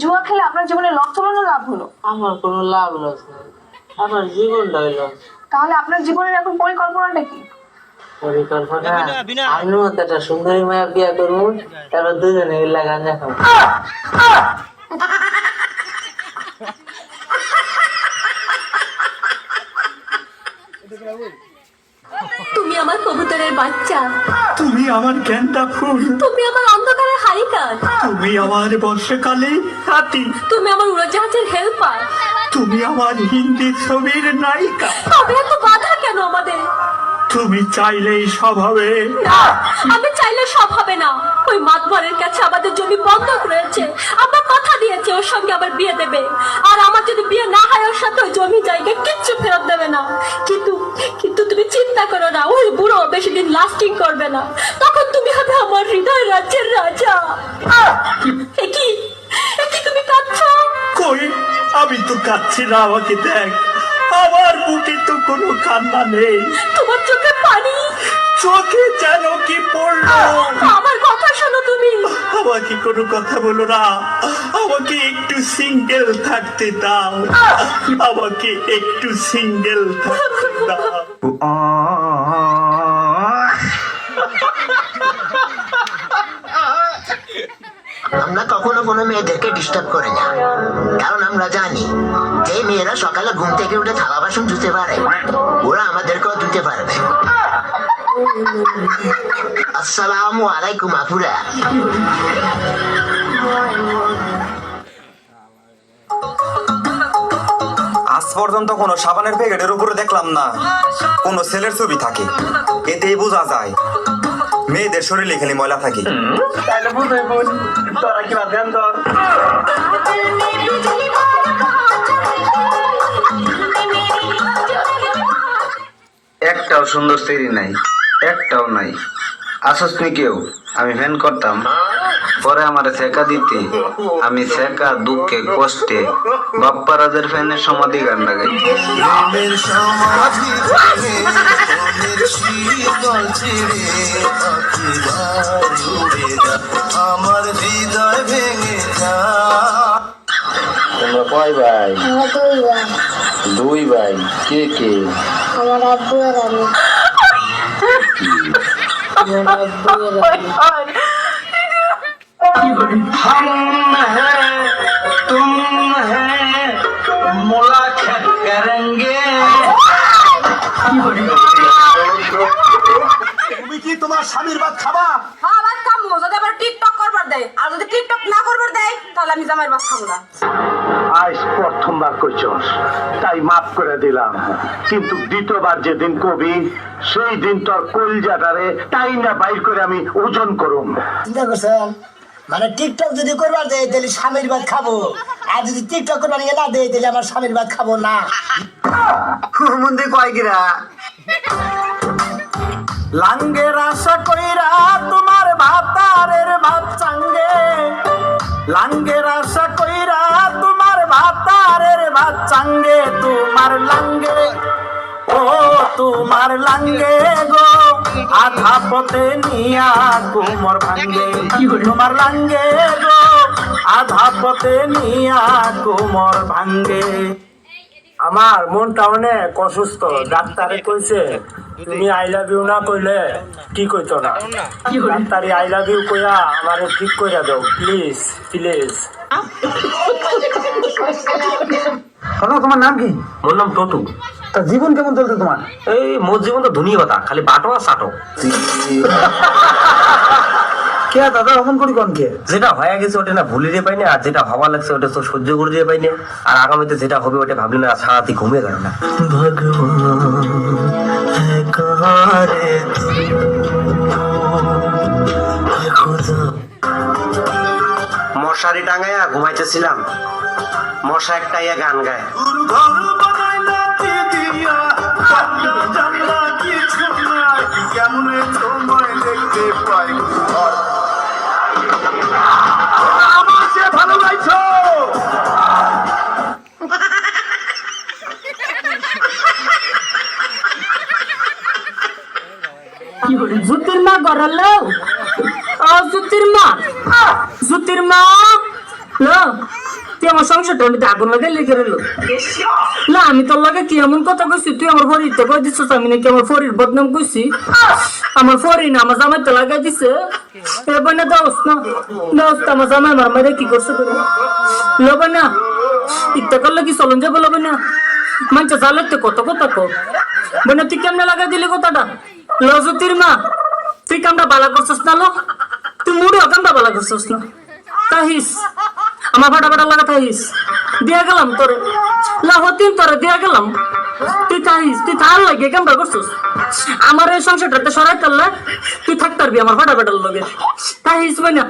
জুয়া খেলে আপনার জীবনে লস হলো না লাভ হলো? আমার কোনো লাভ লস নাই, আমার জীবনটা হইল। তাহলে আপনার জীবনের এখন পরিকল্পনাটা কি? পরিকল্পনা আমি মতো একটা সুন্দরী মায়া বিয়া করবো, তারপর দুজনে মিলে গাঁজা খাবো। তুমি আমার কবুতরের বাচ্চা, তুমি আমার গেন্দা ফুল, তুমি আমার অন্ধকারের হারিকান, তুমি আমার বর্ষাকালে হাতি, তুমি আমার উড়োজাহাজের হেল্পার। তুমি আমার হিন্দি ছবির নায়িকা। তবে এত বাধা কেন আমাদের? তুমি চাইলেই সব হবে। না, আমি চাইলে সব হবে না। ওই মাতবরের কাছে আমাদের জমি বন্ধক রয়েছে, আমরা কথা দিয়েছি ওর সঙ্গে আবার বিয়ে দেবে। আর আমার যদি বিয়ে না হয় ওর সাথে ওই জমি জায়গা কিচ্ছু ফেরত দেবে না। কিন্তু কিন্তু তুমি চিন্তা করো না, ওই বুড়ো বেশি দিন লাস্টিং করবে না। তখন তুমি হবে আমার হৃদয় রাজ্যের রাজা। একই একই তুমি কাঁদছো? কই, আমি তো কাঁদছি না, আমাকে দেখ, আমার বুকে তো কোনো কান্না নেই। তোমার চোখে পানি, চোখে যেন কি পড়লো। আমার কথা শোনো তুমি। আমাকে কোনো কথা বলো না, আমাকে একটু সিঙ্গেল থাকতে দাও, আমাকে একটু সিঙ্গেল থাকতে দাও। আমরা কখনো কোনো মেয়েদেরকে ডিস্টার্ব করি না, কারণ আমরা জানি যে মেয়েরা সকালে ঘুম থেকে উঠে থালা বাসন ধুতে পারে, ওরা আমাদেরকেও ধুতে পারবে। আসসালামু আলাইকুম আপুরা। আজ পর্যন্ত কোনো সাবানের প্যাকেটের উপরে দেখলাম না কোনো ছেলের ছবি থাকে। এতেই বোঝা যায় মেয়েদের শরীরে খালি ময়লা থাকে। তাহলে বুঝে বোন, তোরা কি বাদ দেন তোর? একটাও সুন্দর সেরি নাই, একটাও নাই। আসস নি কেউ? আমি ফ্যান করতাম, পরে আমার শেখা দিতে আমি শেখা দুঃখে কষ্টে বাপ্পারাজের ফ্যানের সমাধি গান লাগাই। আমার হৃদয় ভেঙে যা। তোমরা কয় ভাই? দুই ভাই। কে কে? আমার আব্বু আর আমি। हम हैं तुम हैं मुलाकात करेंगे। তুমি কি তোমার স্বামীর ভাত খাবা? হ্যাঁ, ভাত খাবো। যদি আবার টিকটক করবার দেয়, আর যদি টিকটক না করবার দেয়, তাহলে আমি জামাইয়ের ভাত খাবো না। আজ প্রথমবার কইছস, তাই মাফ করে দিলাম, কিন্তু দ্বিতীয়বার যেদিন কবি সেই দিন তোর কলজাটারে তাই না বাইর করে আমি ওজন করুম। চিন্তা করছেন? মানে টিকটক যদি করবার দেয় তাহলে স্বামীর ভাত খাবো, আর যদি টিকটক করবার না দেয় তাহলে আমার স্বামীর ভাত খাবো না। মন্দির কয় গিরা লাঙ্গের আশা কইরা তোমার ভাতারের ভাত চাঙ্গে, লাঙ্গের আশা কইরা তোমার ভাতারের ভাত চাঙ্গে, তোমার লাঙ্গে ও তোমার লাঙ্গে গো আধা পথে নিয়া কোমর ভাঙ্গে, তোমার লাঙ্গে গো আধা পথে নিয়া কোমর ভাঙ্গে। আমার মনটা অনেক অসুস্থ, ডাক্তারে কইছে তুমি আই লাভ ইউ না কইলে ঠিক হইতো না। ডাক্তারি আই লাভ ইউ কইয়া আমারে ঠিক কইরা দাও প্লিজ প্লিজ। তোমার নাম কি? মোর নাম টটু। তা জীবন কেমন চলছে তোমার? এই মোর জীবন তো দুনিয়া কথা, খালি বাটো আর সাটো। কে দাদা অমন করি কোন কে? যেটা হয়ে গেছে ওটা না ভুলিয়ে পাইনি, আর যেটা হওয়া লাগছে ওটা তো সহ্য করে দিয়ে পাইনি, আর আগামীতে যেটা হবে ওটা ভাবলি না সারাতি ঘুমিয়ে গেল না। মশারি টাঙাইয়া ঘুমাইতেছিলাম, মশা একটা ইয়া গান গায়। কেমন সময় দেখতে পাই ভালো গাইছো। জুতির মা গড়ালো, ও জুতির মা, জুতির মা লো তুই আমার সংসারটা আমি আগুন লাগাই লেগে রইল না আমি তোর লাগে কি এমন কথা কইছি তুই আমার ফরিতে কই দিছিস আমি নাকি আমার ফরির বদনাম কইছি আমার ফরি না আমার জামাই তো লাগাই দিছে এবার না দোস না আমার জামাই আমার মারে কি করছে লবে না ইত্যা করলে কি চলন যাবে লবে না মানছে জালেতে কত কথা কো বোনা তুই কেমনে লাগাই দিলি কথাটা লজতির মা তুই কামটা বালা করছিস না লো তুই মুড়ে কামটা বালা করছিস না তাহিস আমার ফাটা লাগা তাহিস দিয়া গেলাম তোরে লাহতিন তোরে দিয়া গেলাম তুই তাহিস তুই থার লাগে কামটা করছিস আমার এই সংসারটাতে সরাই তাল্লা তুই থাকতে পারবি আমার ফাটা লগে তাহিস বই না